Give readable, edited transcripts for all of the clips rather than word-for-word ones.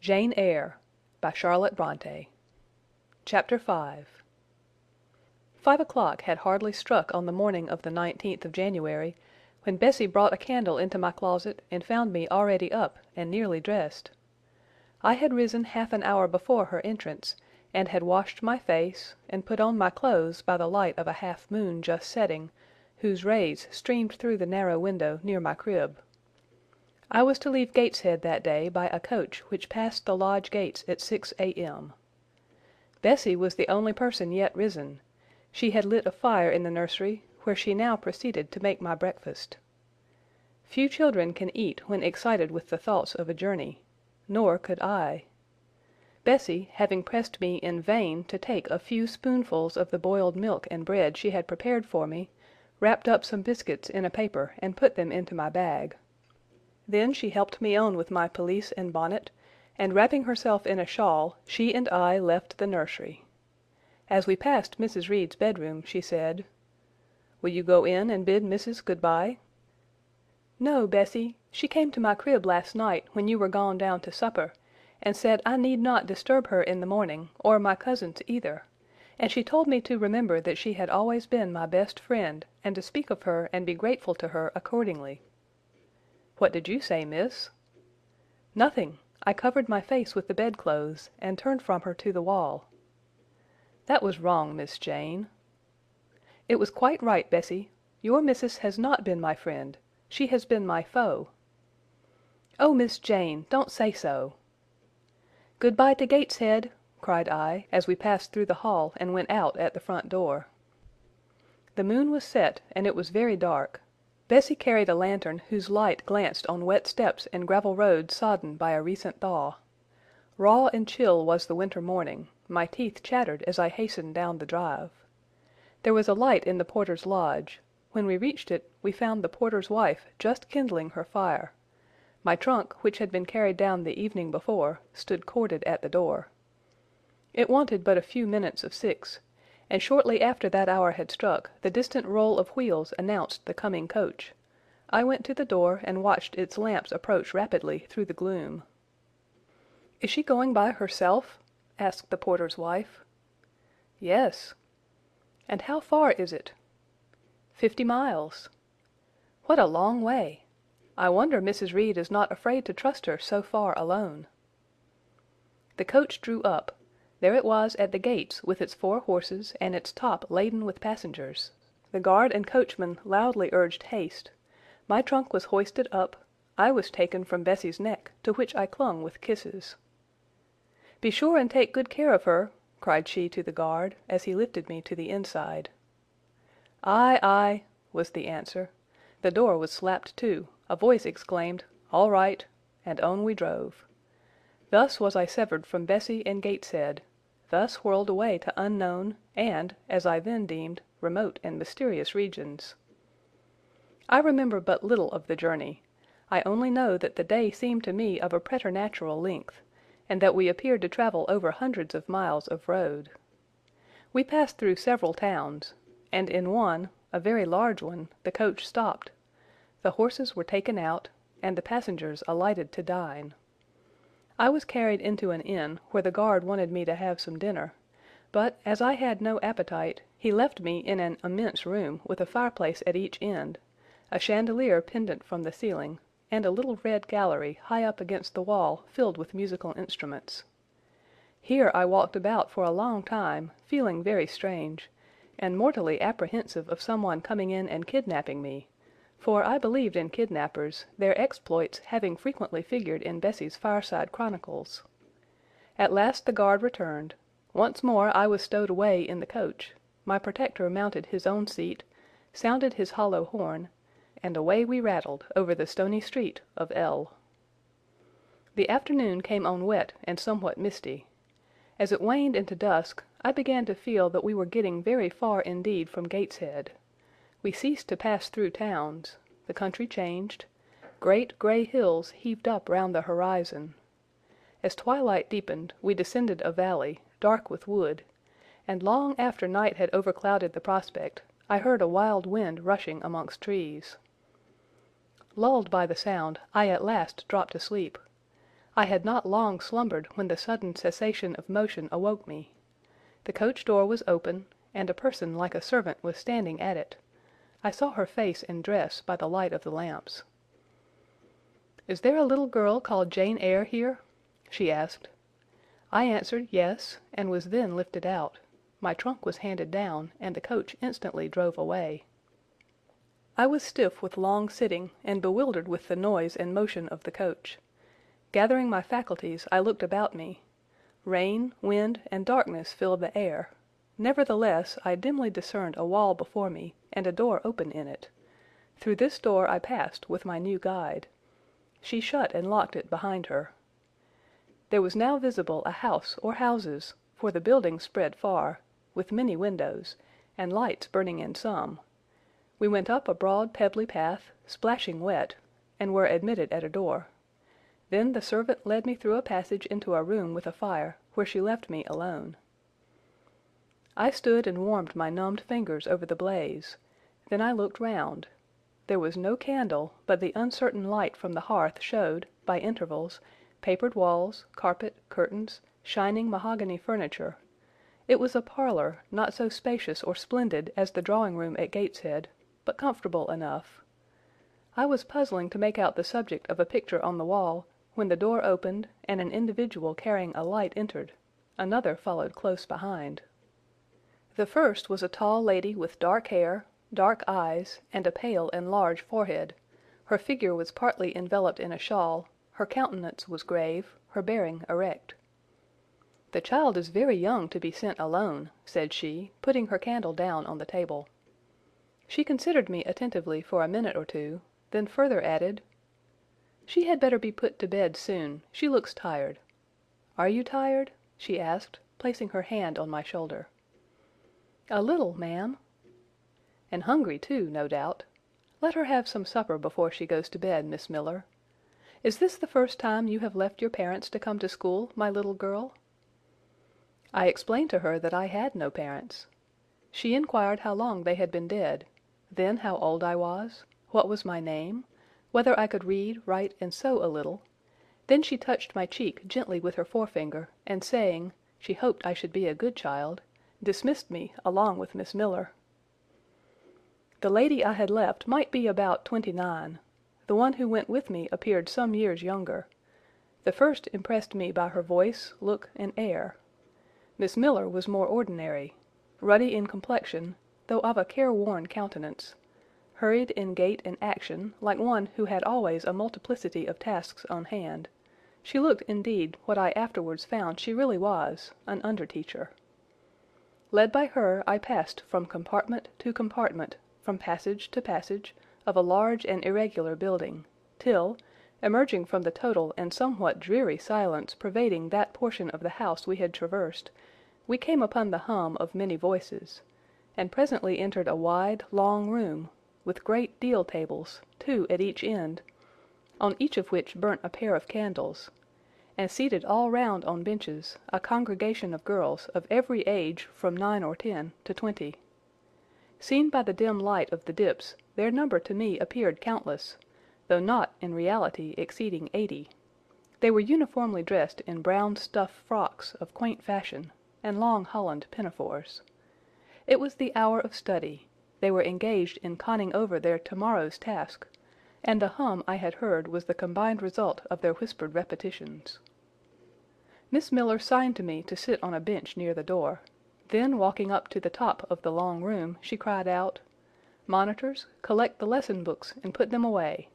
Jane Eyre by Charlotte Bronte. Chapter 5. 5 o'clock had hardly struck on the morning of the 19th of January, when Bessie brought a candle into my closet and found me already up and nearly dressed. I had risen half an hour before her entrance, and had washed my face, and put on my clothes by the light of a half-moon just setting, whose rays streamed through the narrow window near my crib. I was to leave Gateshead that day by a coach which passed the lodge gates at 6 a.m. Bessie was the only person yet risen. She had lit a fire in the nursery, where she now proceeded to make my breakfast. Few children can eat when excited with the thoughts of a journey, nor could I. Bessie, having pressed me in vain to take a few spoonfuls of the boiled milk and bread she had prepared for me, wrapped up some biscuits in a paper and put them into my bag. Then she helped me on with my pelisse and bonnet, and wrapping herself in a shawl, she and I left the nursery. As we passed Mrs. Reed's bedroom, she said, "Will you go in and bid Missis good-bye?" "No, Bessie. She came to my crib last night, when you were gone down to supper, and said I need not disturb her in the morning, or my cousins either; and she told me to remember that she had always been my best friend, and to speak of her and be grateful to her accordingly." "What did you say, miss?" "Nothing. I covered my face with the bedclothes, and turned from her to the wall." "That was wrong, Miss Jane." "It was quite right, Bessie. Your missis has not been my friend. She has been my foe." "Oh, Miss Jane, don't say so." "Good-bye to Gateshead!" cried I, as we passed through the hall and went out at the front door. The moon was set, and it was very dark. Bessie carried a lantern whose light glanced on wet steps and gravel roads sodden by a recent thaw. Raw and chill was the winter morning; my teeth chattered as I hastened down the drive. There was a light in the porter's lodge. When we reached it, we found the porter's wife just kindling her fire. My trunk, which had been carried down the evening before, stood corded at the door. It wanted but a few minutes of 6, and shortly after that hour had struck, the distant roll of wheels announced the coming coach. I went to the door and watched its lamps approach rapidly through the gloom. "Is she going by herself?" asked the porter's wife. "Yes." "And how far is it?" 50 miles. "What a long way! I wonder Mrs. Reed is not afraid to trust her so far alone." The coach drew up. There it was at the gates with its 4 horses and its top laden with passengers. The guard and coachman loudly urged haste. My trunk was hoisted up. I was taken from Bessie's neck, to which I clung with kisses. "Be sure and take good care of her," cried she to the guard, as he lifted me to the inside. "Aye, aye," was the answer. The door was slapped to. A voice exclaimed, "All right," and on we drove. Thus was I severed from Bessie and Gateshead, thus whirled away to unknown, and, as I then deemed, remote and mysterious regions. I remember but little of the journey. I only know that the day seemed to me of a preternatural length, and that we appeared to travel over hundreds of miles of road. We passed through several towns, and in one, a very large one, the coach stopped. The horses were taken out, and the passengers alighted to dine. I was carried into an inn, where the guard wanted me to have some dinner, but, as I had no appetite, he left me in an immense room with a fireplace at each end, a chandelier pendant from the ceiling, and a little red gallery high up against the wall filled with musical instruments. Here I walked about for a long time, feeling very strange, and mortally apprehensive of someone coming in and kidnapping me, for I believed in kidnappers, their exploits having frequently figured in Bessie's fireside chronicles. At last the guard returned. Once more I was stowed away in the coach. My protector mounted his own seat, sounded his hollow horn, and away we rattled over the stony street of L. The afternoon came on wet and somewhat misty. As it waned into dusk, I began to feel that we were getting very far indeed from Gateshead. We ceased to pass through towns. The country changed. Great grey hills heaved up round the horizon. As twilight deepened, we descended a valley, dark with wood, and long after night had overclouded the prospect, I heard a wild wind rushing amongst trees. Lulled by the sound, I at last dropped asleep. I had not long slumbered when the sudden cessation of motion awoke me. The coach door was open, and a person like a servant was standing at it. I saw her face and dress by the light of the lamps. "Is there a little girl called Jane Eyre here?" she asked. I answered yes, and was then lifted out. My trunk was handed down, and the coach instantly drove away. I was stiff with long sitting, and bewildered with the noise and motion of the coach. Gathering my faculties, I looked about me. Rain, wind, and darkness filled the air. Nevertheless, I dimly discerned a wall before me, and a door open in it. Through this door I passed with my new guide. She shut and locked it behind her. There was now visible a house or houses, for the building spread far, with many windows, and lights burning in some. We went up a broad pebbly path, splashing wet, and were admitted at a door. Then the servant led me through a passage into a room with a fire, where she left me alone. I stood and warmed my numbed fingers over the blaze. Then I looked round. There was no candle, but the uncertain light from the hearth showed, by intervals, papered walls, carpet, curtains, shining mahogany furniture. It was a parlour, not so spacious or splendid as the drawing-room at Gateshead, but comfortable enough. I was puzzling to make out the subject of a picture on the wall, when the door opened, and an individual carrying a light entered. Another followed close behind. The first was a tall lady with dark hair, dark eyes, and a pale and large forehead. Her figure was partly enveloped in a shawl, her countenance was grave, her bearing erect. "The child is very young to be sent alone," said she, putting her candle down on the table. She considered me attentively for a minute or two, then further added, "She had better be put to bed soon. She looks tired. Are you tired?" she asked, placing her hand on my shoulder. "A little, ma'am." "And hungry too, no doubt. Let her have some supper before she goes to bed, Miss Miller. Is this the first time you have left your parents to come to school, my little girl?" I explained to her that I had no parents. She inquired how long they had been dead, then how old I was, what was my name, whether I could read, write, and sew a little. Then she touched my cheek gently with her forefinger, and saying, she hoped I should be a good child, dismissed me along with Miss Miller. The lady I had left might be about 29. The one who went with me appeared some years younger. The first impressed me by her voice, look, and air. Miss Miller was more ordinary, ruddy in complexion, though of a careworn countenance, hurried in gait and action, like one who had always a multiplicity of tasks on hand. She looked, indeed, what I afterwards found she really was, an under-teacher. Led by her, I passed from compartment to compartment, from passage to passage, of a large and irregular building, till, emerging from the total and somewhat dreary silence pervading that portion of the house we had traversed, we came upon the hum of many voices, and presently entered a wide, long room, with great deal tables, 2 at each end, on each of which burnt a pair of candles, and seated all round on benches, a congregation of girls of every age from 9 or 10 to 20. Seen by the dim light of the dips, their number to me appeared countless, though not in reality exceeding 80. They were uniformly dressed in brown stuff frocks of quaint fashion, and long holland pinafores. It was the hour of study. They were engaged in conning over their tomorrow's task, and the hum I had heard was the combined result of their whispered repetitions. Miss Miller signed to me to sit on a bench near the door. Then, walking up to the top of the long room, she cried out, "Monitors, collect the lesson books and put them away."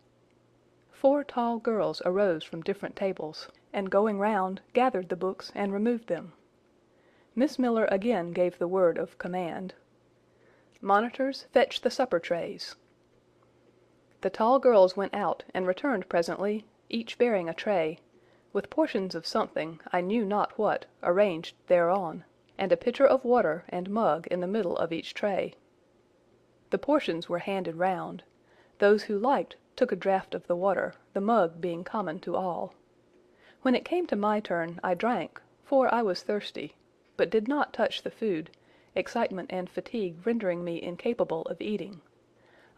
4 tall girls arose from different tables, and going round, gathered the books and removed them. Miss Miller again gave the word of command. "Monitors, fetch the supper trays." The tall girls went out and returned presently, each bearing a tray, with portions of something, I knew not what, arranged thereon, and a pitcher of water and mug in the middle of each tray. The portions were handed round. Those who liked took a draught of the water, the mug being common to all. When it came to my turn, I drank, for I was thirsty, but did not touch the food, excitement and fatigue rendering me incapable of eating.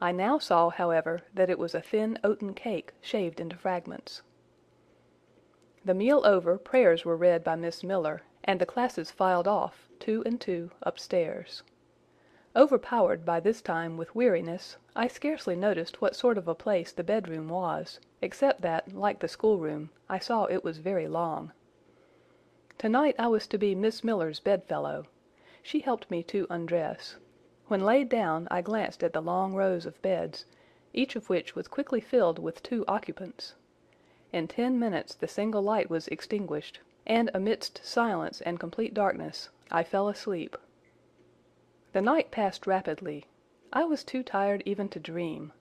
I now saw, however, that it was a thin oaten cake shaved into fragments. The meal over, prayers were read by Miss Miller, and the classes filed off, 2 and 2, upstairs. Overpowered by this time with weariness, I scarcely noticed what sort of a place the bedroom was, except that, like the schoolroom, I saw it was very long. Tonight I was to be Miss Miller's bedfellow. She helped me to undress. When laid down, I glanced at the long rows of beds, each of which was quickly filled with 2 occupants. In 10 minutes the single light was extinguished, and amidst silence and complete darkness, I fell asleep. The night passed rapidly. I was too tired even to dream.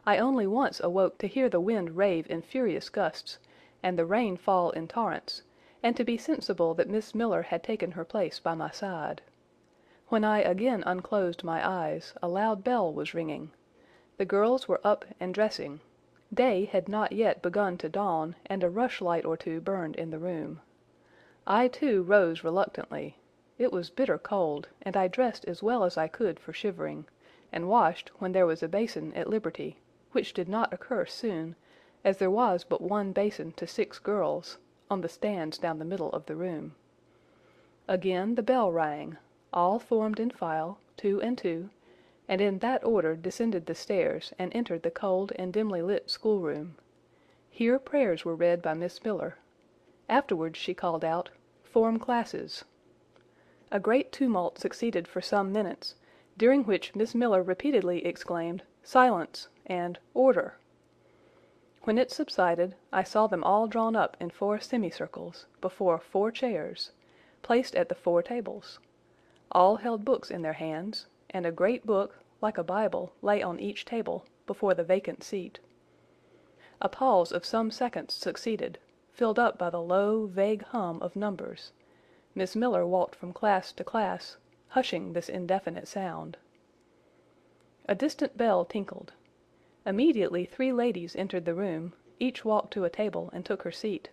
I only once awoke to hear the wind rave in furious gusts, and the rain fall in torrents, and to be sensible that Miss Miller had taken her place by my side. When I again unclosed my eyes, a loud bell was ringing. The girls were up and dressing. Day had not yet begun to dawn, and a rushlight or 2 burned in the room. I, too, rose reluctantly. It was bitter cold, and I dressed as well as I could for shivering, and washed when there was a basin at liberty, which did not occur soon, as there was but 1 basin to 6 girls, on the stands down the middle of the room. Again the bell rang. All formed in file, 2 and 2, and in that order descended the stairs and entered the cold and dimly lit schoolroom. Here prayers were read by Miss Miller. Afterwards she called out, "Form classes." A great tumult succeeded for some minutes, during which Miss Miller repeatedly exclaimed, "Silence!" and "Order!" When it subsided, I saw them all drawn up in 4 semicircles, before 4 chairs, placed at the 4 tables. All held books in their hands, and a great book, like a Bible, lay on each table, before the vacant seat. A pause of some seconds succeeded, filled up by the low, vague hum of numbers. Miss Miller walked from class to class, hushing this indefinite sound. A distant bell tinkled. Immediately 3 ladies entered the room, each walked to a table and took her seat.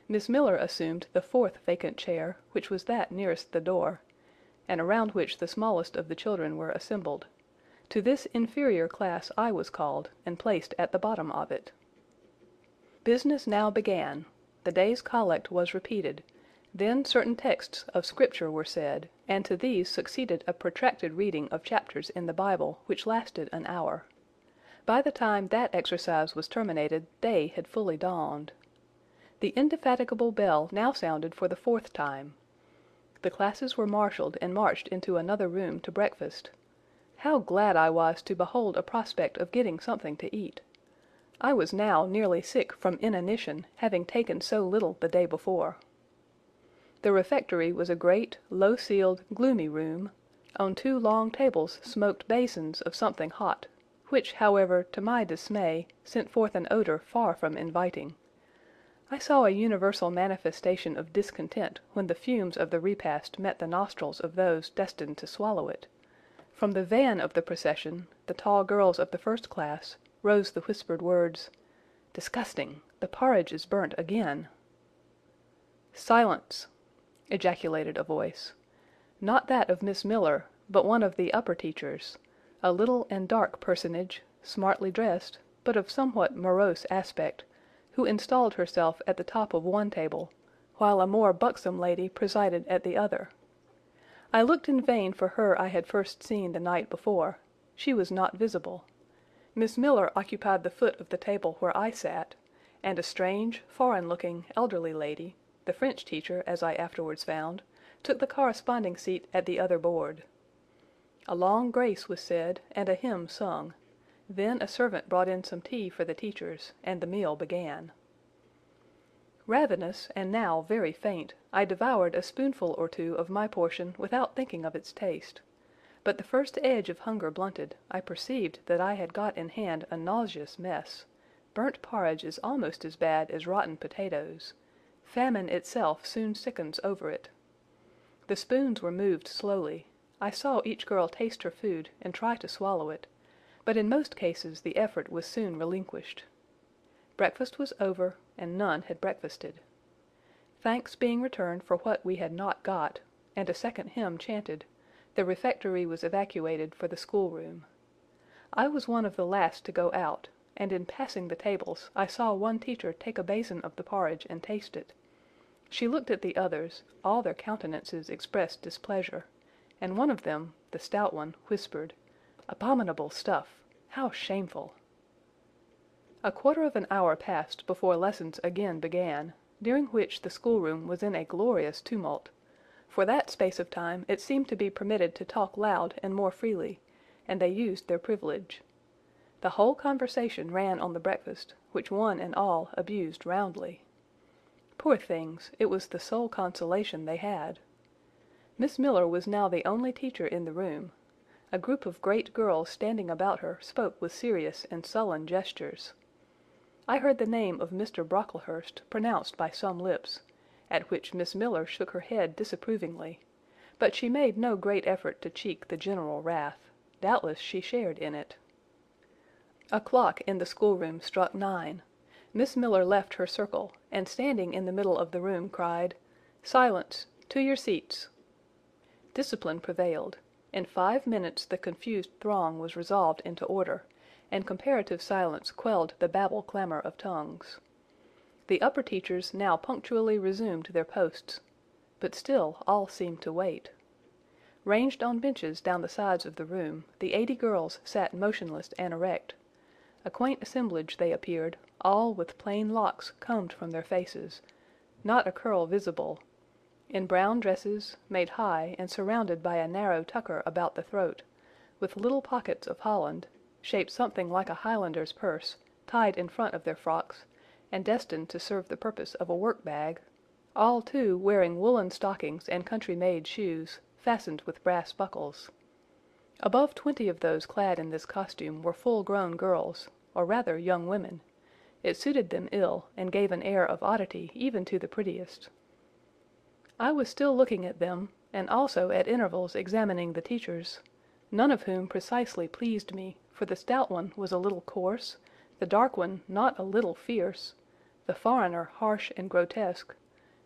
Miss Miller assumed the 4th vacant chair, which was that nearest the door, and around which the smallest of the children were assembled. To this inferior class I was called, and placed at the bottom of it. Business now began. The day's collect was repeated. Then certain texts of Scripture were said, and to these succeeded a protracted reading of chapters in the Bible, which lasted an hour. By the time that exercise was terminated, day had fully dawned. The indefatigable bell now sounded for the 4th time. The classes were marshalled and marched into another room to breakfast. How glad I was to behold a prospect of getting something to eat! I was now nearly sick from inanition, having taken so little the day before. The refectory was a great, low-ceiled, gloomy room. On 2 long tables smoked basins of something hot, which, however, to my dismay, sent forth an odour far from inviting. I saw a universal manifestation of discontent when the fumes of the repast met the nostrils of those destined to swallow it. From the van of the procession, the tall girls of the 1st class, rose the whispered words, "Disgusting! The porridge is burnt again!" "Silence!" ejaculated a voice. Not that of Miss Miller, but one of the upper teachers, a little and dark personage, smartly dressed, but of somewhat morose aspect, who installed herself at the top of one table, while a more buxom lady presided at the other. I looked in vain for her I had first seen the night before. She was not visible. Miss Miller occupied the foot of the table where I sat, and a strange, foreign-looking, elderly lady, the French teacher, as I afterwards found, took the corresponding seat at the other board. A long grace was said, and a hymn sung. Then a servant brought in some tea for the teachers, and the meal began. Ravenous, and now very faint, I devoured a spoonful or 2 of my portion without thinking of its taste. But the first edge of hunger blunted, I perceived that I had got in hand a nauseous mess. Burnt porridge is almost as bad as rotten potatoes. Famine itself soon sickens over it. The spoons were moved slowly. I saw each girl taste her food and try to swallow it, but in most cases the effort was soon relinquished. Breakfast was over, and none had breakfasted. Thanks being returned for what we had not got, and a second hymn chanted, the refectory was evacuated for the schoolroom. I was one of the last to go out, and in passing the tables I saw one teacher take a basin of the porridge and taste it. She looked at the others, all their countenances expressed displeasure, and one of them, the stout one, whispered, "Abominable stuff! How shameful!" A quarter of an hour passed before lessons again began, during which the schoolroom was in a glorious tumult. For that space of time it seemed to be permitted to talk loud and more freely, and they used their privilege. The whole conversation ran on the breakfast, which one and all abused roundly. Poor things, it was the sole consolation they had. Miss Miller was now the only teacher in the room. A group of great girls standing about her spoke with serious and sullen gestures. I heard the name of Mr. Brocklehurst pronounced by some lips, at which Miss Miller shook her head disapprovingly, but she made no great effort to check the general wrath. Doubtless she shared in it. A clock in the schoolroom struck 9. Miss Miller left her circle, and standing in the middle of the room cried, "Silence! To your seats!" Discipline prevailed. In 5 minutes the confused throng was resolved into order, and comparative silence quelled the babel clamor of tongues. The upper teachers now punctually resumed their posts, but still all seemed to wait. Ranged on benches down the sides of the room, the 80 girls sat motionless and erect. A quaint assemblage they appeared, all with plain locks combed from their faces, not a curl visible, in brown dresses, made high and surrounded by a narrow tucker about the throat, with little pockets of holland, shaped something like a Highlander's purse, tied in front of their frocks, and destined to serve the purpose of a work-bag, all, too, wearing woolen stockings and country-made shoes, fastened with brass buckles. Above 20 of those clad in this costume were full-grown girls, or rather young women. It suited them ill, and gave an air of oddity even to the prettiest. I was still looking at them, and also at intervals examining the teachers, none of whom precisely pleased me, for the stout one was a little coarse, the dark one not a little fierce, the foreigner harsh and grotesque,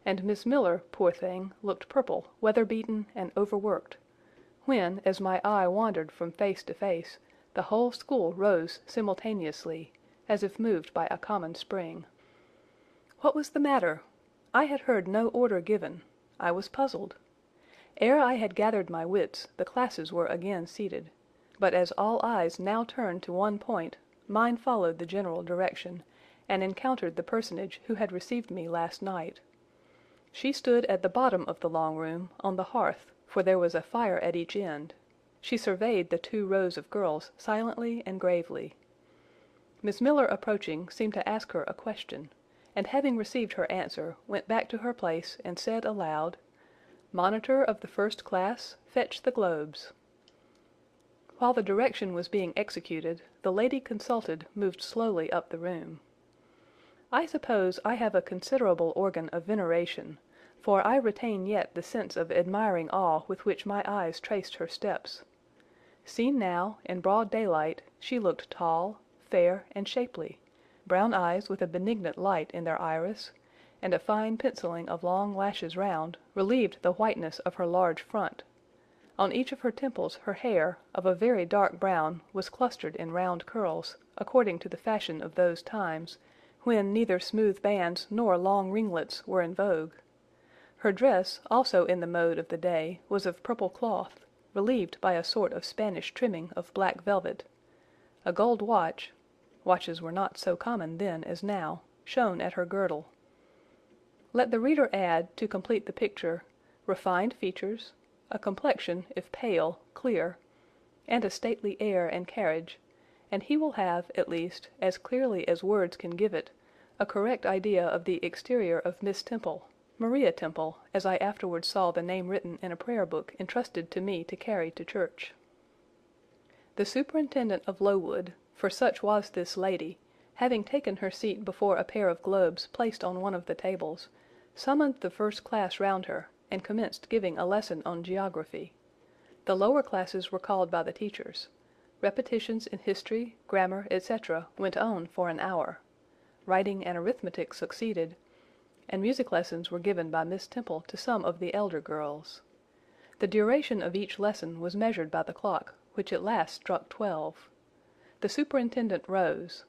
and Miss Miller, poor thing, looked purple, weather-beaten, and overworked, when, as my eye wandered from face to face, the whole school rose simultaneously, as if moved by a common spring. What was the matter? I had heard no order given. I was puzzled. Ere I had gathered my wits, the classes were again seated, but as all eyes now turned to one point, mine followed the general direction, and encountered the personage who had received me last night. She stood at the bottom of the long room, on the hearth, for there was a fire at each end. She surveyed the 2 rows of girls silently and gravely. Miss Miller, approaching, seemed to ask her a question, and having received her answer, went back to her place and said aloud, "Monitor of the first class, fetch the globes." While the direction was being executed, the lady consulted moved slowly up the room. I suppose I have a considerable organ of veneration, for I retain yet the sense of admiring awe with which my eyes traced her steps. Seen now, in broad daylight, she looked tall, fair, and shapely, brown eyes with a benignant light in their iris, and a fine penciling of long lashes round, relieved the whiteness of her large front. On each of her temples her hair, of a very dark brown, was clustered in round curls, according to the fashion of those times, when neither smooth bands nor long ringlets were in vogue. Her dress, also in the mode of the day, was of purple cloth, relieved by a sort of Spanish trimming of black velvet. A gold watch—watches were not so common then as now—shone at her girdle. Let the reader add, to complete the picture, refined features, a complexion, if pale, clear, and a stately air and carriage, and he will have, at least, as clearly as words can give it, a correct idea of the exterior of Miss Temple, Maria Temple, as I afterwards saw the name written in a prayer book entrusted to me to carry to church. The superintendent of Lowood, for such was this lady, having taken her seat before a pair of globes placed on one of the tables, summoned the first class round her, and commenced giving a lesson on geography. The lower classes were called by the teachers. Repetitions in history, grammar, etc., went on for an hour. Writing and arithmetic succeeded, and music lessons were given by Miss Temple to some of the elder girls. The duration of each lesson was measured by the clock, which at last struck 12. The superintendent rose.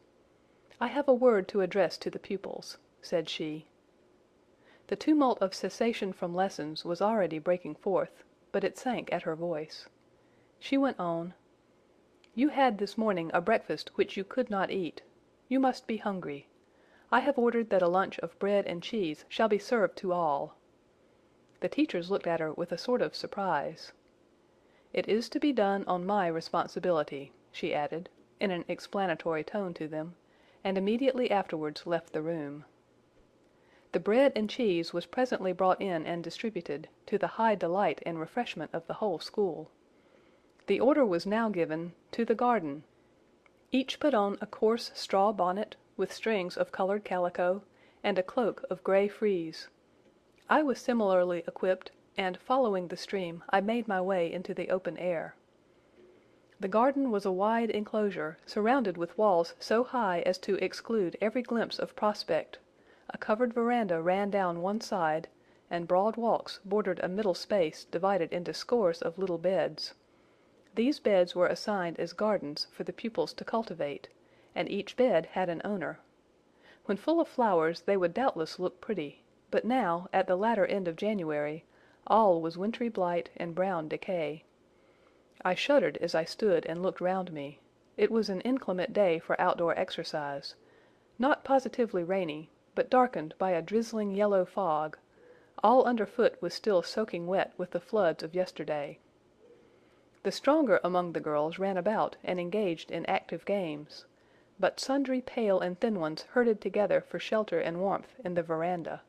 "I have a word to address to the pupils," said she. The tumult of cessation from lessons was already breaking forth, but it sank at her voice. She went on: "You had this morning a breakfast which you could not eat. You must be hungry. I have ordered that a lunch of bread and cheese shall be served to all." The teachers looked at her with a sort of surprise. "It is to be done on my responsibility," she added, in an explanatory tone to them, and immediately afterwards left the room. The bread and cheese was presently brought in and distributed, to the high delight and refreshment of the whole school. The order was now given, "To the garden." Each put on a coarse straw bonnet, with strings of coloured calico, and a cloak of grey frieze. I was similarly equipped, and following the stream, I made my way into the open air. The garden was a wide enclosure, surrounded with walls so high as to exclude every glimpse of prospect. A covered veranda ran down one side, and broad walks bordered a middle space divided into scores of little beds. These beds were assigned as gardens for the pupils to cultivate, and each bed had an owner. When full of flowers they would doubtless look pretty, but now, at the latter end of January, all was wintry blight and brown decay. I shuddered as I stood and looked round me. It was an inclement day for outdoor exercise, not positively rainy, but darkened by a drizzling yellow fog. All underfoot was still soaking wet with the floods of yesterday. The stronger among the girls ran about and engaged in active games, but sundry pale and thin ones herded together for shelter and warmth in the veranda,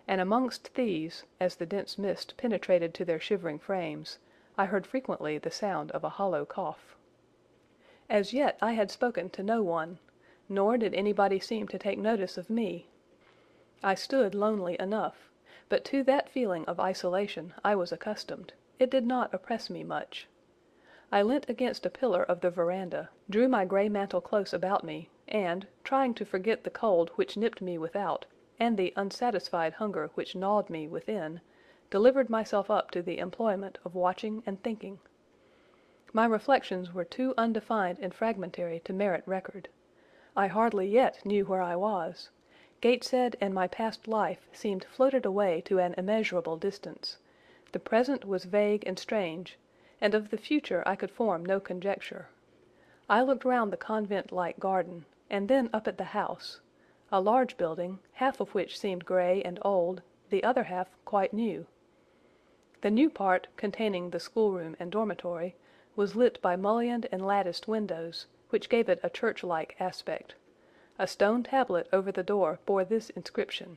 and amongst these, as the dense mist penetrated to their shivering frames, I heard frequently the sound of a hollow cough. As yet I had spoken to no one, nor did anybody seem to take notice of me. I stood lonely enough, but to that feeling of isolation I was accustomed. It did not oppress me much. I leant against a pillar of the veranda, drew my grey mantle close about me, and, trying to forget the cold which nipped me without, and the unsatisfied hunger which gnawed me within, delivered myself up to the employment of watching and thinking. My reflections were too undefined and fragmentary to merit record. I hardly yet knew where I was. Gateshead and my past life seemed floated away to an immeasurable distance. The present was vague and strange, and of the future I could form no conjecture. I looked round the convent-like garden, and then up at the house, a large building, half of which seemed grey and old, the other half quite new. The new part, containing the schoolroom and dormitory, was lit by mullioned and latticed windows, which gave it a church-like aspect. A stone tablet over the door bore this inscription: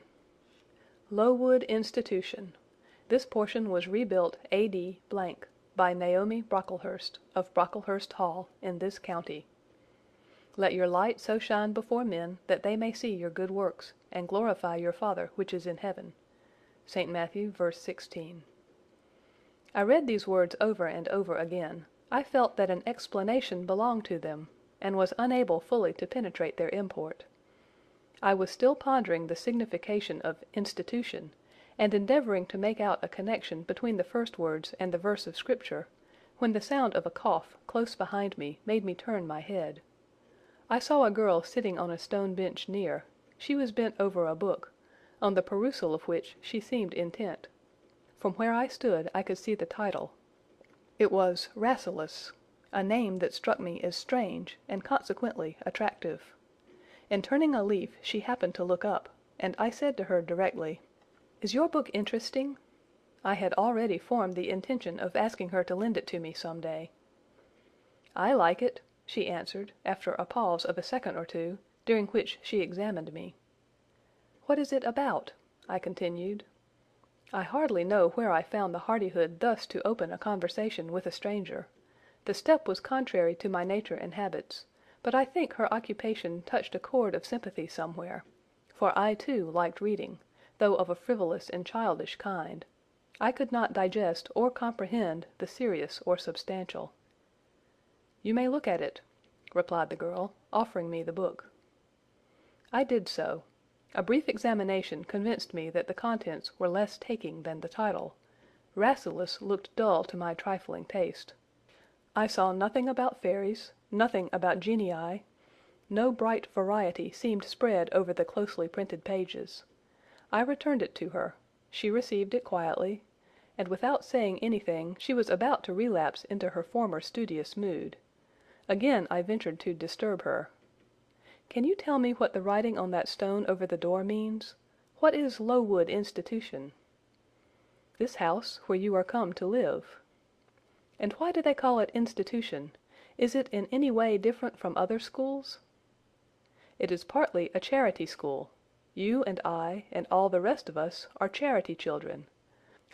Lowood Institution. This portion was rebuilt A.D. by Naomi Brocklehurst, of Brocklehurst Hall, in this county. Let your light so shine before men, that they may see your good works, and glorify your Father which is in heaven. St. Matthew, verse 16. I read these words over and over again. I felt that an explanation belonged to them, and was unable fully to penetrate their import. I was still pondering the signification of institution, and endeavouring to make out a connection between the first words and the verse of Scripture, when the sound of a cough close behind me made me turn my head. I saw a girl sitting on a stone bench near. She was bent over a book, on the perusal of which she seemed intent. From where I stood I could see the title. It was Rasselas, a name that struck me as strange and consequently attractive. In turning a leaf she happened to look up, and I said to her directly, "Is your book interesting?" I had already formed the intention of asking her to lend it to me some day. "I like it," she answered, after a pause of a second or two, during which she examined me. "What is it about?" I continued. I hardly know where I found the hardihood thus to open a conversation with a stranger. The step was contrary to my nature and habits, but I think her occupation touched a chord of sympathy somewhere, for I too liked reading, though of a frivolous and childish kind. I could not digest or comprehend the serious or substantial. "You may look at it," replied the girl, offering me the book. I did so. A brief examination convinced me that the contents were less taking than the title. Rasselas looked dull to my trifling taste. I saw nothing about fairies, nothing about genii, No bright variety seemed spread over the closely printed pages. I returned it to her. She received it quietly, and without saying anything she was about to relapse into her former studious mood. Again I ventured to disturb her. "Can you tell me what the writing on that stone over the door means? What is Lowood Institution?" "This house where you are come to live." "And why do they call it institution? Is it in any way different from other schools?" "It is partly a charity school. You and I and all the rest of us are charity children.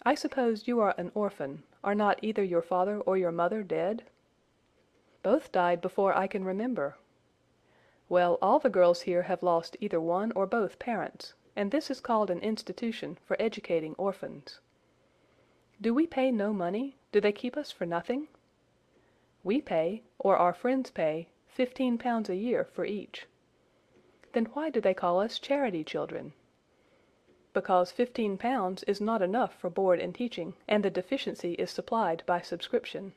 I suppose you are an orphan. Are not either your father or your mother dead?" "Both died before I can remember." "Well, all the girls here have lost either one or both parents, and this is called an institution for educating orphans." "Do we pay no money? Do they keep us for nothing?" "We pay, or our friends pay, £15 a year for each." "Then why do they call us charity children?" "Because £15 is not enough for board and teaching, and the deficiency is supplied by subscription."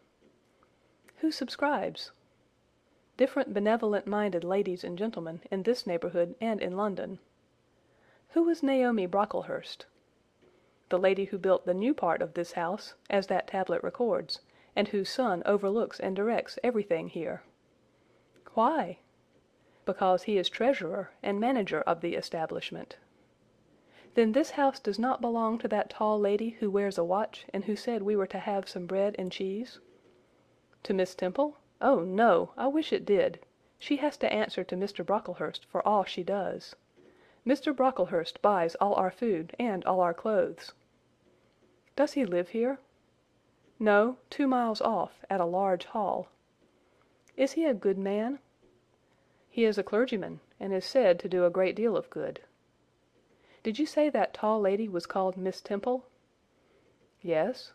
"Who subscribes?" "Different benevolent-minded ladies and gentlemen in this neighbourhood and in London." "Who was Naomi Brocklehurst?" "The lady who built the new part of this house, as that tablet records, and whose son overlooks and directs everything here." "Why?" "Because he is treasurer and manager of the establishment." "Then this house does not belong to that tall lady who wears a watch and who said we were to have some bread and cheese?" "To Miss Temple? Oh, no! I wish it did. She has to answer to Mr. Brocklehurst for all she does. Mr. Brocklehurst buys all our food and all our clothes." "Does he live here?" "No, 2 miles off, at a large hall." "Is he a good man?" "He is a clergyman, and is said to do a great deal of good." "Did you say that tall lady was called Miss Temple?" "Yes."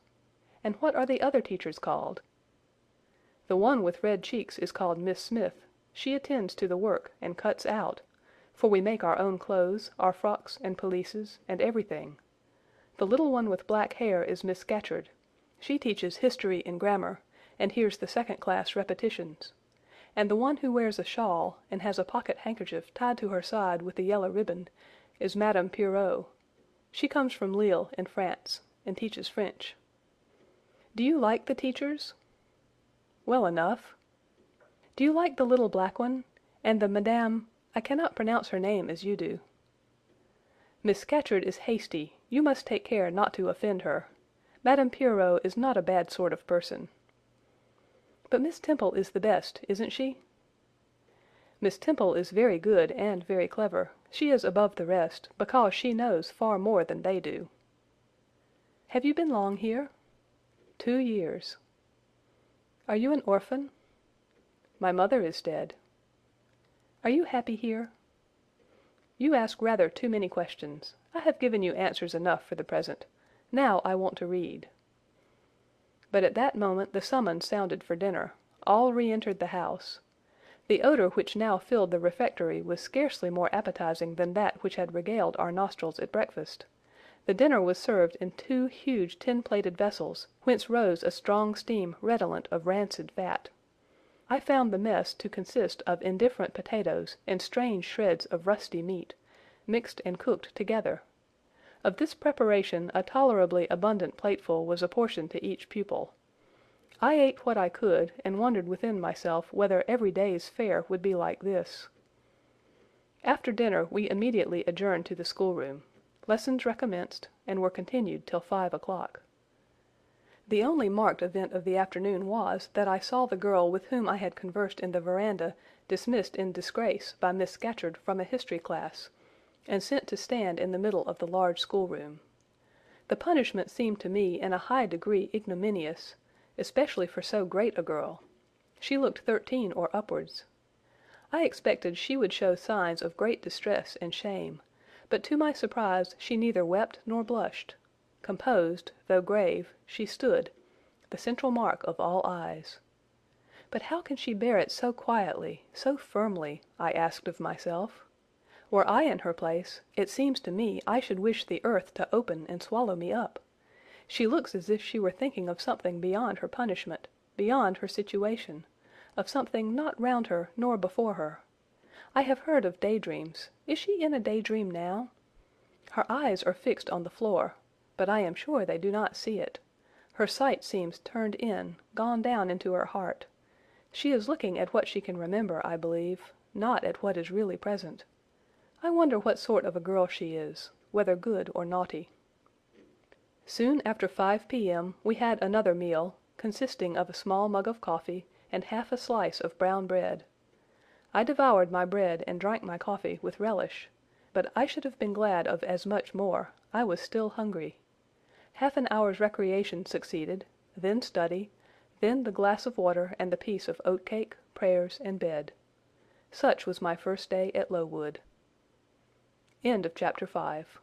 "And what are the other teachers called?" "The one with red cheeks is called Miss Smith. She attends to the work and cuts out, for we make our own clothes, our frocks and pelisses, and everything. The little one with black hair is Miss Scatcherd. She teaches history and grammar, and hears the second-class repetitions. And the one who wears a shawl, and has a pocket handkerchief tied to her side with a yellow ribbon, is Madame Pierrot. She comes from Lille, in France, and teaches French." "Do you like the teachers?" "Well enough." "Do you like the little black one, and the Madame—I cannot pronounce her name as you do." "Miss Scatcherd is hasty. You must take care not to offend her. Madame Pierrot is not a bad sort of person." "But Miss Temple is the best, isn't she?" "Miss Temple is very good and very clever. She is above the rest, because she knows far more than they do." "Have you been long here?" "2 years." "Are you an orphan?" "My mother is dead." "Are you happy here?" "You ask rather too many questions. I have given you answers enough for the present. Now I want to read." But at that moment the summons sounded for dinner. All re-entered the house. The odor which now filled the refectory was scarcely more appetizing than that which had regaled our nostrils at breakfast. The dinner was served in 2 huge tin-plated vessels, whence rose a strong steam redolent of rancid fat. I found the mess to consist of indifferent potatoes and strange shreds of rusty meat, mixed and cooked together. Of this preparation a tolerably abundant plateful was apportioned to each pupil. I ate what I could, and wondered within myself whether every day's fare would be like this. After dinner we immediately adjourned to the schoolroom. Lessons recommenced, and were continued till 5 o'clock. The only marked event of the afternoon was, that I saw the girl with whom I had conversed in the veranda dismissed in disgrace by Miss Scatcherd from a history class, and sent to stand in the middle of the large schoolroom. The punishment seemed to me in a high degree ignominious, especially for so great a girl. She looked 13 or upwards. I expected she would show signs of great distress and shame, but to my surprise she neither wept nor blushed. Composed, though grave, she stood, the central mark of all eyes. But how can she bear it so quietly, so firmly? I asked of myself. Were I in her place, it seems to me I should wish the earth to open and swallow me up. She looks as if she were thinking of something beyond her punishment, beyond her situation, of something not round her nor before her. I have heard of daydreams. Is she in a daydream now? Her eyes are fixed on the floor, but I am sure they do not see it. Her sight seems turned in, gone down into her heart. She is looking at what she can remember, I believe, not at what is really present. I wonder what sort of a girl she is, whether good or naughty. Soon after 5 p.m. we had another meal, consisting of a small mug of coffee and half a slice of brown bread. I devoured my bread and drank my coffee with relish, but I should have been glad of as much more. I was still hungry. Half an hour's recreation succeeded, then study, then the glass of water and the piece of oatcake, prayers, and bed. Such was my first day at Lowood. End of Chapter 5.